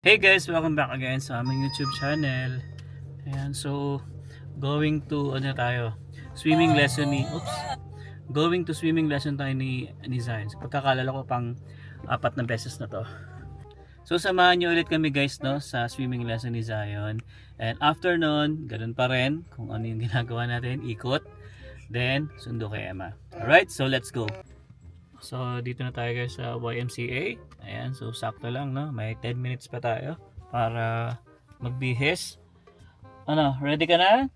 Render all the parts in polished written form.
Hey guys, welcome back again sa aming YouTube channel. Ayan, so going to swimming lesson ni going to swimming lesson tayo ni Zion. So, pagkakalala ko pang 4 na beses na to. So samahan niyo ulit kami guys no sa swimming lesson ni Zion. And after nun, ganun pa rin kung ano yung ginagawa natin, ikot. Then sundo kay Emma. Alright, so let's go. So dito na tayo guys sa YMCA. Ayan, so sakto lang no. May 10 minutes pa tayo para magbihis. Ano, ready ka na?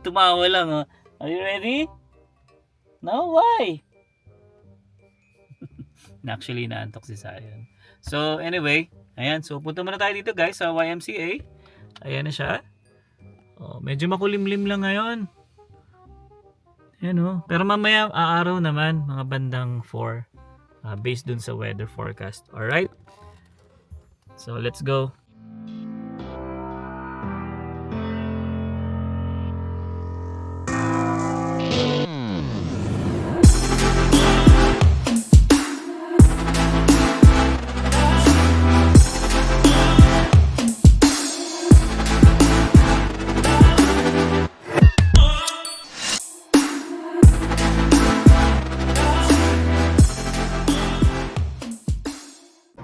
Tumawa lang oh. Are you ready? No, why? Actually naantok si Sayan. So anyway, ayan, so punta muna tayo dito guys sa YMCA. Ayan na siya. Oh, medyo makulimlim lang ngayon. Ayan oh. Pero mamaya aaraw naman mga bandang 4 based dun sa weather forecast. Alright? So let's go.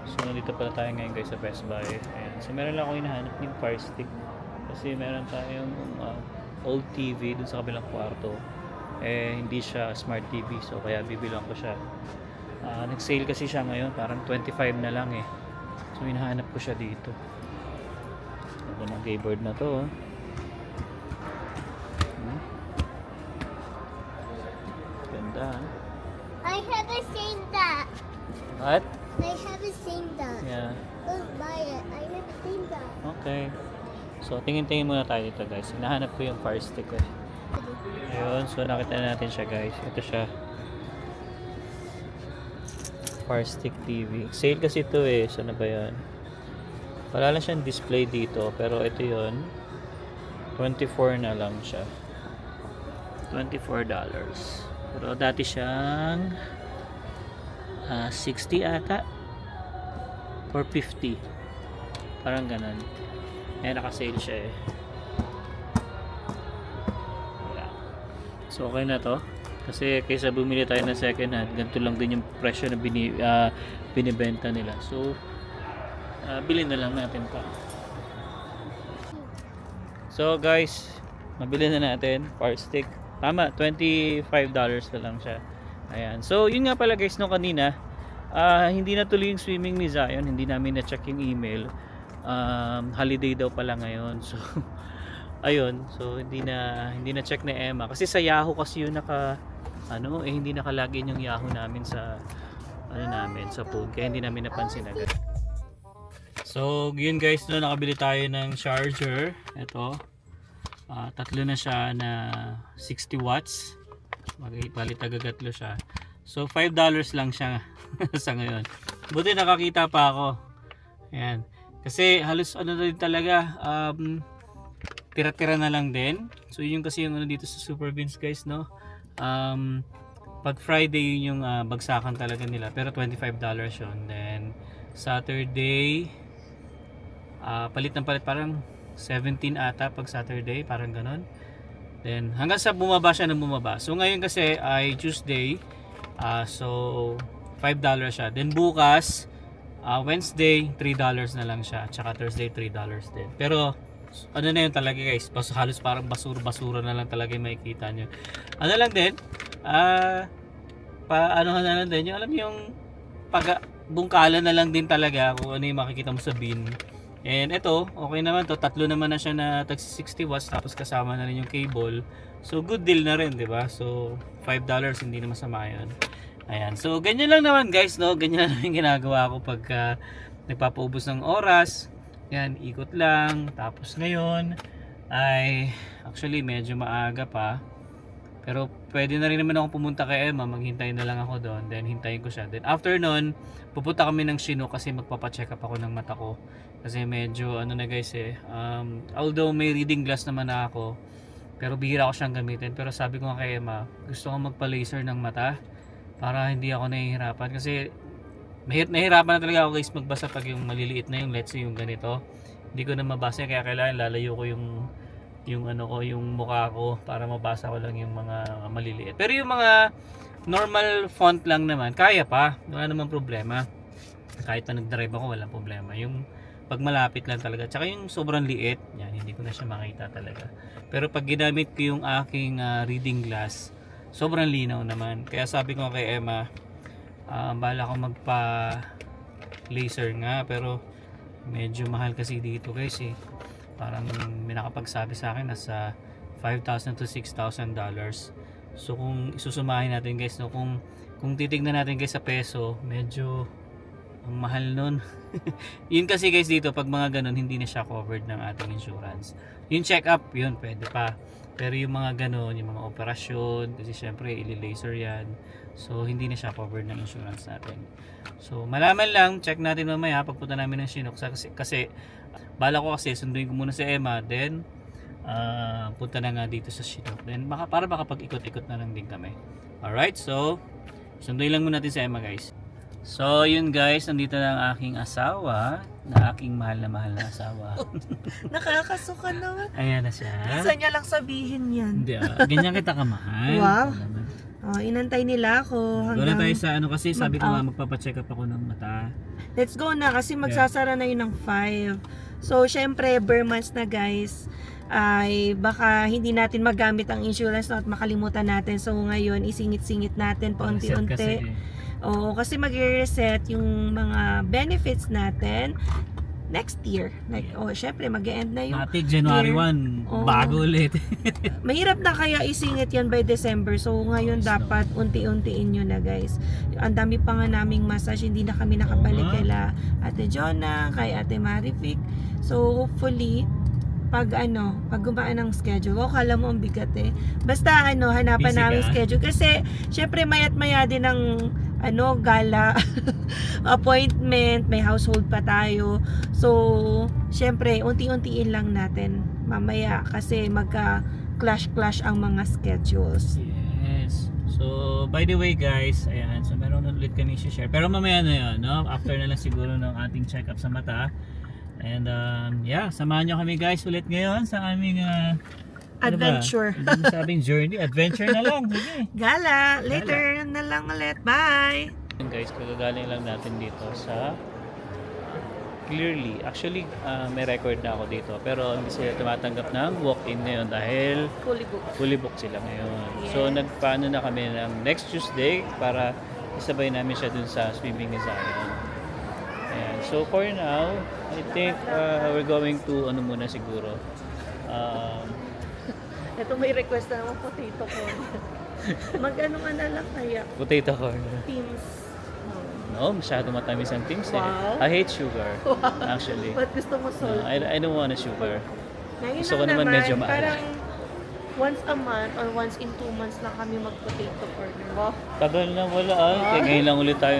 So nandito pala tayo ngayon guys sa Best Buy. Ayan. So meron lang ako hinahanap yung Fire Stick. Kasi meron tayong old TV dun sa kabilang kwarto. Eh hindi siya smart TV, so kaya bibilang ko siya. Nag-sale kasi siya ngayon, parang 25 na lang eh. So hinahanap ko siya dito. Ito na keyboard na to. Ganda. I haven't seen that. What? I haven't seen that. Yeah. Don't buy it. I haven't seen that. Okay. So tingin-tingin muna tayo dito guys. Hinahanap ko yung Fire Stick eh. Ayun, so nakita na natin siya guys. Ito siya. Fire Stick TV. Sale kasi ito eh. Saan na ba yan? Wala lang siyang display dito. Pero ito yon, 24 na lang siya. $24. Pero dati siyang 60 ata. Or 50. Parang ganun. Ayan, naka-sale siya eh. So okay na to. Kasi kaysa bumili tayo ng second hand, ganito lang din yung presyo na binibenta nila. So bilhin na lang natin pa. So guys, mabili na natin Fire Stick. Tama, $25 na lang siya. Ayan. So yun nga pala guys, no kanina hindi natuloy yung swimming ni Zion. Hindi namin na-check yung email. Holiday daw pala ngayon. So ayun, so hindi na check ni Emma kasi sa Yahoo kasi yun hindi nakalagin yung Yahoo namin sa namin sa phone, kaya hindi namin napansin agad. So yun guys, no, nakabili tayo ng charger. Ito tatlo na siya na 60 watts. Bali tagagatlo siya. So $5 lang siya sa ngayon. Buti nakakita pa ako. Ayan. Kasi halos din talaga tira-tira na lang din. So yun kasi yung dito sa Super Beans guys, no. Pag Friday yun yung bagsakan talaga nila, pero $25 yun. Then Saturday palit parang 17 ata pag Saturday, parang ganon. Then hanggang sa bumaba siya ng bumaba. So ngayon kasi ay Tuesday, so $5 siya. Then bukas Wednesday $3 na lang siya, tsaka Thursday $3 din. Pero ano na yun talaga guys, halos parang basura na lang talaga yung makikita nyo. Ano lang din, ano na lang din, yung alam yung bungkalan na lang din talaga kung ano yung makikita mo sa bin. And ito, okay naman to, tatlo naman na siya na tag 60 watts, tapos kasama na rin yung cable. So good deal na rin, di ba? So $5, hindi na masama yun. Ayan, so ganyan lang naman guys, no? Ganyan lang yung ginagawa ko pagka nagpapaubos ng oras. Yan, ikot lang. Tapos ngayon ay actually medyo maaga pa. Pero pwede na rin naman ako pumunta kay Emma. Maghintay na lang ako doon. Then hintayin ko siya. Then after nun, pupunta kami ng Chinook kasi magpapacheck up ako ng mata ko. Kasi medyo na guys eh. Although may reading glass naman na ako, pero bihira ko siyang gamitin. Pero sabi ko nga kay Emma, gusto ko magpa-laser ng mata para hindi ako nahihirapan. Kasi Nahirapan na talaga ako guys magbasa pag yung maliliit na yung let's say yung ganito. Hindi ko na mabasa kaya kailangan lalayo ko yung ano ko, yung mukha ko para mabasa ko lang yung mga maliliit. Pero yung mga normal font lang naman, kaya pa. Wala namang problema. Kahit na nag-drive ako, walang problema. Yung pag malapit lang talaga. Tsaka yung sobrang liit, yan, hindi ko na siya makita talaga. Pero pag ginamit ko yung aking reading glass, sobrang linaw naman. Kaya sabi ko kay Emma, bala ko magpa laser nga, pero medyo mahal kasi dito guys eh. Parang may nakapagsabi sa akin nasa $5,000 to $6,000. So kung isusumahin natin guys, no, kung titignan natin guys sa peso, medyo ang mahal nun. Yun kasi guys dito, pag mga ganun, hindi na siya covered ng ating insurance. Yung check up, yun pwede pa. Pero yung mga ganun, yung mga operasyon, kasi syempre ili-laser yan. So hindi na siya covered ng insurance natin. So malaman lang, check natin mamaya pagpunta namin ng Chinook. Kasi bala ko kasi sunduin ko muna si Emma, then punta na nga dito sa Chinook. Then para makapag-ikot-ikot na lang din kami. Alright, so sunduin lang muna natin si Emma guys. So yun guys, nandito na ang aking asawa, na aking mahal na asawa. Nakakasuka naman. Ayan na siya. Minsan niya lang sabihin yan. Hindi ganyan kita kamahal. Wow. Oh, inantay nila ako Wala tayo hanggang... sa ano kasi sabi ko nga Mag-out. magpapacheck up ako ng mata. Let's go na kasi magsasara na yun ng 5. So, syempre, bare months na guys, ay baka hindi natin magamit ang insurance no, at makalimutan natin. So, ngayon, isingit-singit natin Reset kasi paunti-unti. eh. Oo, kasi mag-reset yung mga benefits natin next year. Like, syempre, mag-e-end na yung... Matik January year. 1, Oo. bago ulit. Mahirap na kaya isingit yan by December. So ngayon Yes, no. dapat unti-untiin nyo na guys. Ang dami pa nga naming massage. Hindi na kami nakabalik Oo nga. kaila Ate Jonah, kay Ate Marific. So hopefully pag gumaan ang schedule. Kala mo ang bigat eh. Basta hanapan Busy namin ka? schedule. Kasi syempre mayat maya din ng gala appointment, may household pa tayo. So, syempre, unti-untiin lang natin mamaya kasi magka-clash ang mga schedules. Yes. So, by the way guys, ayan, so meron ulit kami share. Pero mamaya na yun, no? After na lang siguro ng ating check-up sa mata. And yeah, samahan nyo kami guys ulit ngayon sa aming Adventure. Ano ba? Sabing journey, adventure na lang. Sige. Gala, later na lang ulit. Bye! Yun guys, kagagaling lang natin dito sa Clearly. Actually, may record na ako dito. Pero hindi sila tumatanggap ng walk-in ngayon dahil Fully booked. fully booked sila ngayon. Yes. So, nagpaano na kami ng next Tuesday para isabay namin siya dun sa swimming ni Zion. Ayan. So, for now, I think we're going to, muna siguro. Ito may request na naman potato corn. Mag-ano ka na lang kaya? Potato corner. Teams. No, masyado matamis ang teams eh. Wow. I hate sugar, actually. Ba't gusto mo No, salt? I don't want a sugar. Ngayon Gusto ko lang naman medyo maalat. Parang once a month or once in 2 months lang kami mag-potato corner. Wow. Tagal na wala Kaya ngayon lang ulit tayo,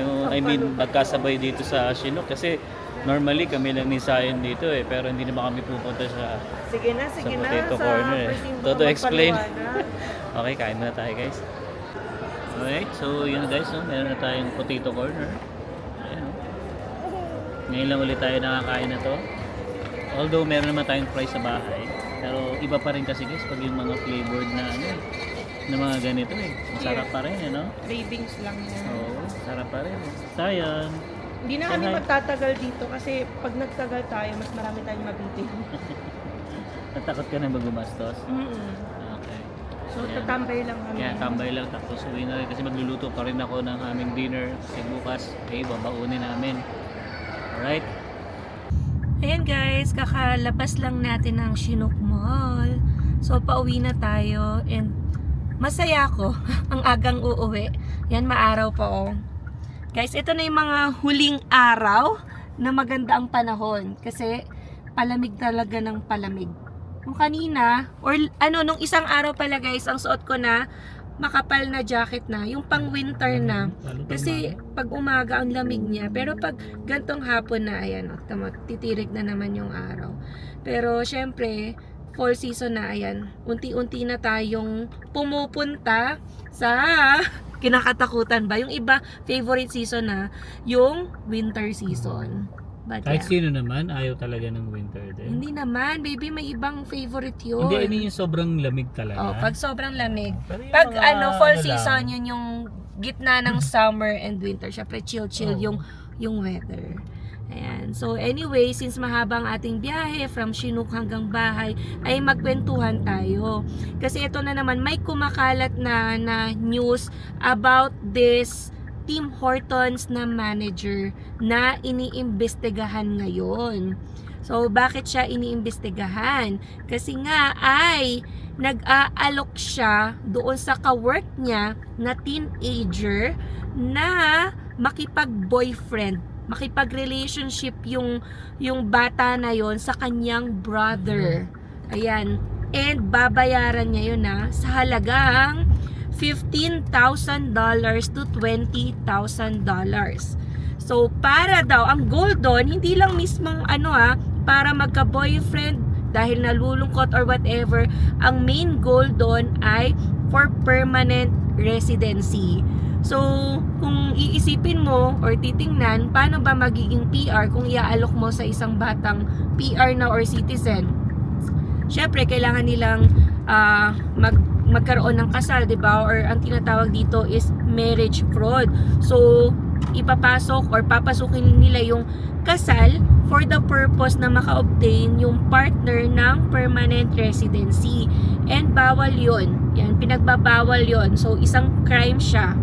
magkasabay dito sa Chinook kasi normally kami lang ni Zion dito eh, pero hindi naman kami pupunta sa Sige na. potato Sa corner eh. first yung Todo explain. magpaliwanag. Okay, kain muna tayo guys. Okay, so yun guys, no? Meron na tayong potato corner. Ayan, no? Ngayon lang ulit tayo nakakain na to. Although meron naman tayong fries sa bahay, pero iba pa rin kasi guys pag yung mga flavored na na mga ganito eh. Masarap pa rin, no? Cravings lang yan. Oo, sarap pa rin. Sayang. Hindi na kami magtatagal dito kasi pag nagtagal tayo, mas marami tayong mabitin. Natakot ka na ba gumastos? Okay. So, Ayan. tatambay lang kami. Kaya tambay lang tapos uwi na rin kasi magluluto pa rin ako ng aming dinner kasi bukas babaunin namin. Alright? Ayan guys, kakalabas lang natin ng Chinook Mall. So, pauwi na tayo and masaya ako ang agang uuwi. Yan, maaraw pa oh. Guys, ito na yung mga huling araw na maganda ang panahon kasi palamig talaga ng palamig. Nung kanina, or nung isang araw pala guys, ang suot ko na makapal na jacket na, yung pang winter na. Kasi pag umaga ang lamig niya, pero pag gantong hapon na, ayan, titirik na naman yung araw. Pero syempre, fall season na, ayan, unti-unti na tayong pumupunta sa kinakatakutan ba? Yung iba, favorite season na, yung winter season. But Kahit yeah. sino naman, ayaw talaga ng winter din. Hindi naman, baby, may ibang favorite yun. Hindi, I mean yung sobrang lamig talaga. Oh, pag sobrang lamig. Pero yung Pag mga fall lang, season, yun yung gitna ng summer and winter. Syempre, chill yung weather. Ayan. So anyway, since mahaba ang ating biyahe from Chinook hanggang bahay, ay magkwentuhan tayo. Kasi ito na naman, may kumakalat na news about this Tim Hortons na manager na iniimbestigahan ngayon. So, bakit siya iniimbestigahan? Kasi nga ay nag-aalok siya doon sa ka-work niya na teenager na makipag-boyfriend, makipag-relationship yung bata na yon sa kanyang brother. Ayan. And babayaran niya yun sa halagang $15,000 to $20,000. So, para daw, ang goal doon, hindi lang mismong para magka-boyfriend dahil nalulungkot or whatever. Ang main goal doon ay for permanent residency. So, kung iisipin mo or titingnan, paano ba magiging PR kung iaalok mo sa isang batang PR na or citizen? Syempre, kailangan nilang magkaroon ng kasal, di ba? Or ang tinatawag dito is marriage fraud. So, ipapasok or papasukin nila yung kasal for the purpose na maka-obtain yung partner ng permanent residency. And bawal yun. Yan, pinagbabawal yun. So, isang crime siya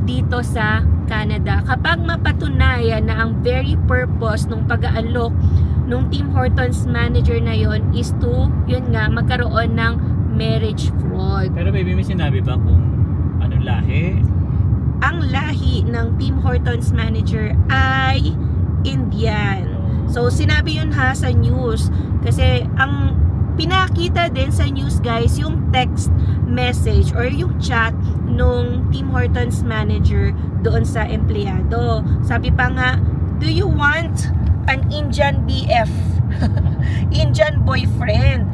dito sa Canada. Kapag mapatunayan na ang very purpose ng pag-aalok nung Tim Hortons manager na yon is to, yun nga, magkaroon ng marriage fraud. Pero baby, may sinabi ba kung anong lahi? Ang lahi ng Tim Hortons manager ay Indian. So, sinabi yun sa news. Kasi, ang pinakita din sa news, guys, yung text message or yung chat nung Tim Hortons manager doon sa empleyado. Sabi pa nga, do you want an Indian BF? Indian boyfriend.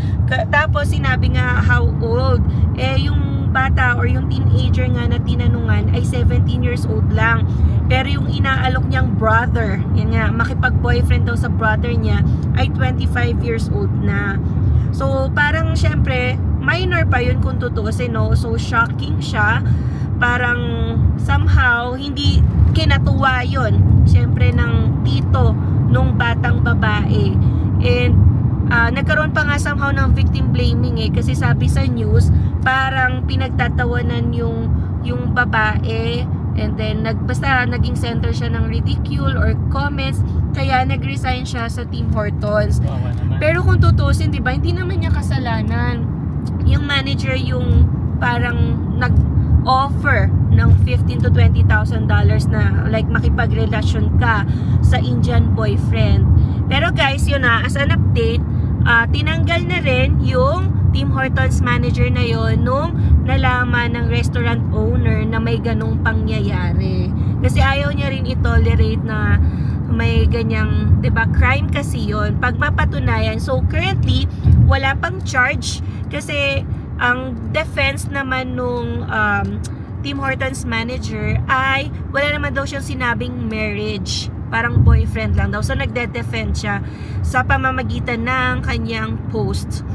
Tapos sinabi nga how old. Yung bata or yung teenager nga na tinanungan ay 17 years old lang. Pero yung inaalok niyang brother, yan nga, makipag-boyfriend daw sa brother niya ay 25 years old na. So parang syempre minor pa yun kung tutuusin, no? So shocking siya. Parang somehow hindi kinatuwa yun syempre ng tito nung batang babae. And nagkaroon pa nga somehow ng victim blaming kasi sabi sa news parang pinagtatawanan yung babae, and then basta naging center siya ng ridicule or comments, kaya nag-resign siya sa Tim Hortons. Pero kung tutusin, di ba, hindi naman niya kasalanan. Yung manager yung parang nag-offer ng $15,000 to $20,000 na like makipagrelasyon ka sa Indian boyfriend. Pero guys, yun as an update, tinanggal na rin yung Tim Hortons manager na yon nung nalaman ng restaurant owner na may ganong pangyayari. Kasi ayaw niya rin i-tolerate na may ganyang, 'di ba, crime kasi yon pag mapatunayan. So currently, wala pang charge kasi ang defense naman nung Tim Hortons manager ay wala naman daw siyang sinabing marriage. Parang boyfriend lang daw. So nagde-defend siya sa pamamagitan ng kanyang post.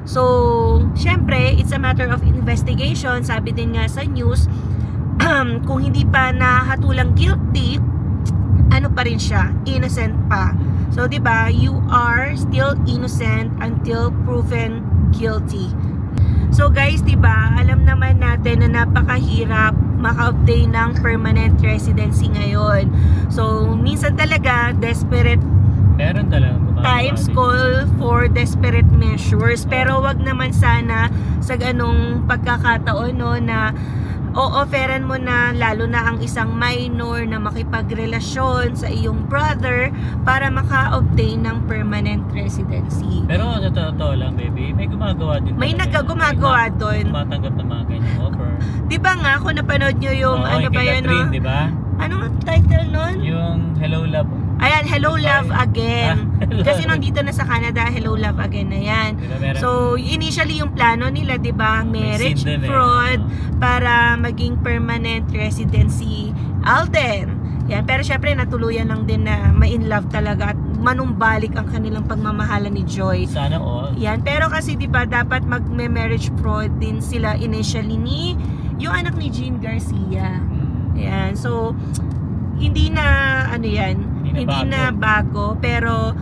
So, syempre, it's a matter of investigation. Sabi din nga sa news, kung hindi pa nahatulang guilty, ano pa rin siya, innocent pa. So, 'di ba, you are still innocent until proven guilty. So, guys, 'di ba, alam naman natin na napakahirap maka-obtain ng permanent residency ngayon. So, minsan talaga desperate Meron talaga times call for desperate measures. Pero wag naman sana sa ganong pagkakataon, no, na o-offeran mo na lalo na ang isang minor na makipagrelasyon sa iyong brother para maka-obtain ng permanent residency. Pero sa totoo lang, baby, may gumagawa din. May gumagawa doon. Tumatanggap ng mga ganyang offer. Di ba nga, kung napanood nyo yung ano ba yan, no? Di ba? Anong title nun? Yung Hello Love. Ayan, Hello Love Again. Kasi nandito na sa Canada, hello love again na yan. So, initially yung plano nila, 'di ba, marriage scene din eh. fraud para maging permanent residency Alden. Yan, pero syempre natuluyan lang din na ma-in love talaga at manumbalik ang kanilang pagmamahalan ni Joy. Sana all. Yan, pero kasi 'di ba dapat mag-marriage fraud din sila initially ni yung anak ni Jean Garcia. Yan. So, hindi na ano yan, hindi na bago, pero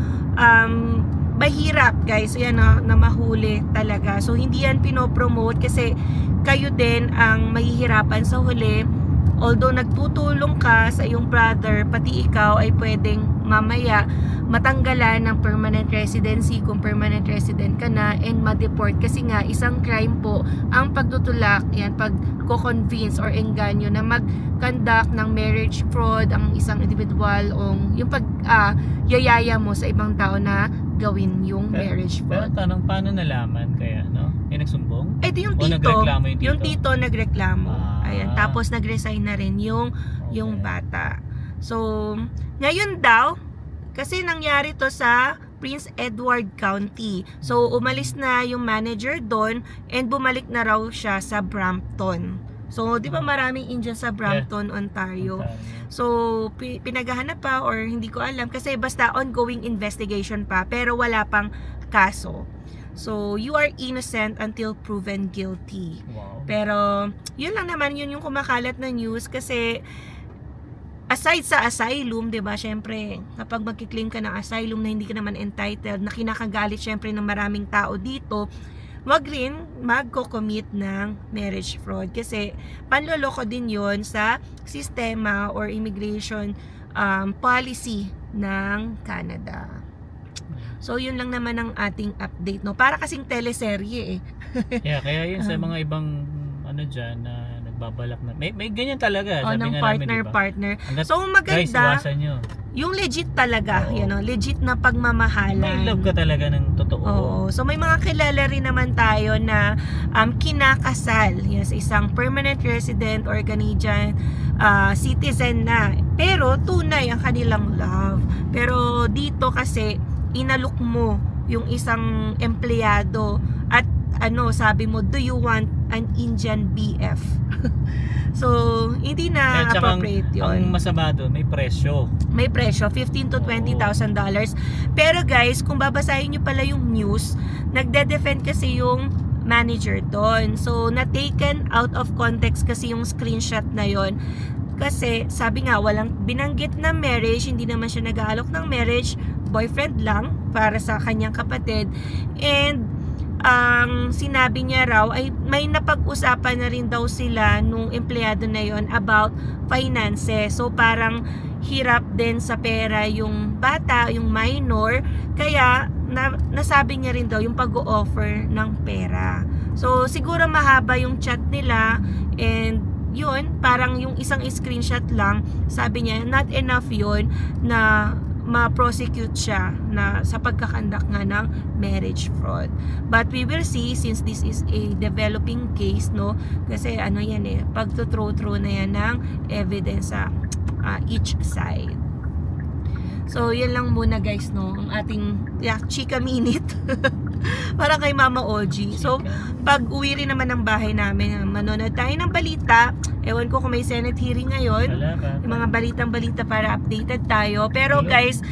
mahirap guys, yan na mahuli talaga. So hindi yan pinopromote kasi kayo din ang mahihirapan sa huli. Although nagtutulong ka sa iyong brother, pati ikaw ay pwedeng mamaya matanggalan ng permanent residency kung permanent resident ka na and ma-deport kasi nga isang crime po ang pagtutulak, yan, pag-convince or engganyo na mag-conduct ng marriage fraud ang isang individual o yung yayaya mo sa ibang tao na gawin yung marriage Pero fraud. tanong, paano nalaman kaya, no? May nagsumbong? Ito yung O tito, nagreklamo yung tito? yung tito nagreklamo. Ayan, Ah. tapos nag-resign na rin yung Okay. bata. So, ngayon daw, kasi nangyari to sa Prince Edward County. So, umalis na yung manager doon and bumalik na raw siya sa Brampton. So, di ba maraming Indian sa Brampton, Ontario? So, pinaghahanap pa or hindi ko alam kasi basta ongoing investigation pa pero wala pang kaso. So, you are innocent until proven guilty. Wow. Pero, yun lang naman, yun yung kumakalat na news kasi aside sa asylum, 'di ba? Syempre, kapag magki-claim ka ng asylum na hindi ka naman entitled, na kinakagalit syempre ng maraming tao dito, wag rin magko-commit ng marriage fraud kasi panloloko din 'yon sa sistema or immigration policy ng Canada. So, yun lang naman ang ating update, no? Para kasing teleserye, eh. Yeah, kaya yun sa mga ibang ano dyan na nagbabalak na may ganyan talaga. O, sabi ng nga namin, diba? partner. Hanggat- So, guys, maganda. iwasan nyo. Yung legit talaga, Oo. you know, legit na pagmamahalan. May love ka talaga ng totoo. Oo. So may mga kilala rin naman tayo na kinakasal, yes, isang permanent resident or Canadian citizen na. Pero tunay ang kanilang love. Pero dito kasi inalok mo yung isang empleyado at sabi mo, do you want an Indian BF? So, hindi na At saka appropriate ang yun. masama doon, may presyo. May presyo, $15,000 to $20,000. Pero guys, kung babasahin nyo pala yung news, nagde-defend kasi yung manager doon. So, na-taken out of context kasi yung screenshot na yon. Kasi, sabi nga, walang binanggit na marriage, hindi naman siya nag-aalok ng marriage, boyfriend lang para sa kanyang kapatid. And, ang sinabi niya raw ay may napag-usapan na rin daw sila nung empleyado na yon about finances. So parang hirap din sa pera yung bata, yung minor, kaya nasabi niya rin daw yung pag-o-offer ng pera. So siguro mahaba yung chat nila and yun, parang yung isang screenshot lang, sabi niya not enough yun na ma-prosecute siya na sa pagkakandak nga ng marriage fraud. But we will see since this is a developing case, no? Kasi yan pagtuthrow na yan ng evidence sa each side. So, yan lang muna guys, no? Ang ating chika minute. Para kay Mama Oji. So, pag uwi rin naman ng bahay namin, manonood tayo ng balita. Ewan ko kung may Senate hearing ngayon. Wala pa. Yung mga balitang-balita para updated tayo. Pero guys,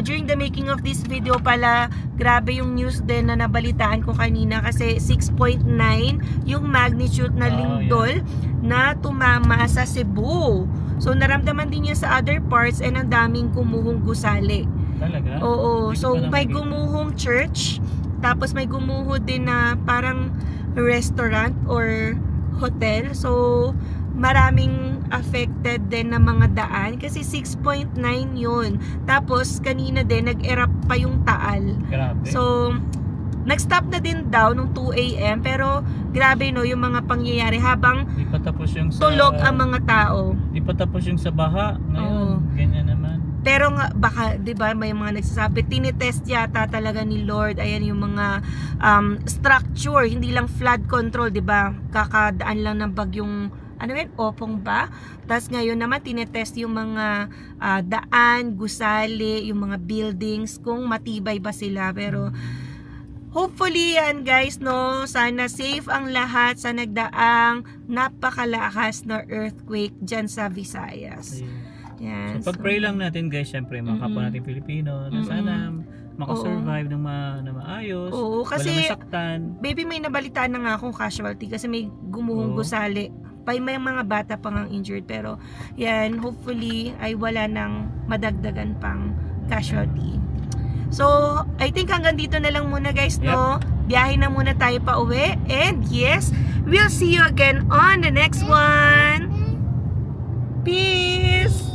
during the making of this video pala, grabe yung news din na nabalitaan ko kanina kasi 6.9 yung magnitude na lindol na tumama sa Cebu. So naramdaman din niya sa other parts and ang daming gumuhong gusali. Talaga? Oo. Hindi So ko pa may nakikita. gumuhong church, tapos may gumuho din na parang restaurant or hotel. So maraming affected din na mga daan kasi 6.9 yun. Tapos kanina din nag-erupt pa yung Taal. Grabe. So nag-stop na din daw nung 2 AM pero grabe no yung mga pangyayari habang Di pa tapos yung sa... tulog ang mga tao. Di pa tapos yung sa baha. Ngayon, ganyan naman. Pero nga baka 'di ba may mga nagsasabi tinitest yata talaga ni Lord ayan yung mga structure, hindi lang flood control, 'di ba? Kakadaan lang ng bagyong opong ba? Tapos ngayon naman tinetest yung mga daan, gusali, yung mga buildings kung matibay ba sila. Pero hopefully yan guys, no, sana safe ang lahat sa nagdaang napakalakas na earthquake dyan sa Visayas. Yan. So pag-pray lang natin guys, syempre mga kapwa natin Pilipino na sana makasurvive ng maayos. Oo, kasi wala masaktan. baby, may nabalitaan na nga akong casualty kasi may gumuhong Oo. gusali. May mga bata pang ang injured, pero yan, hopefully ay wala nang madagdagan pang casualty. So, I think hanggang dito na lang muna guys, no? Biyahe na muna tayo pa uwi. And yes, we'll see you again on the next one. Peace!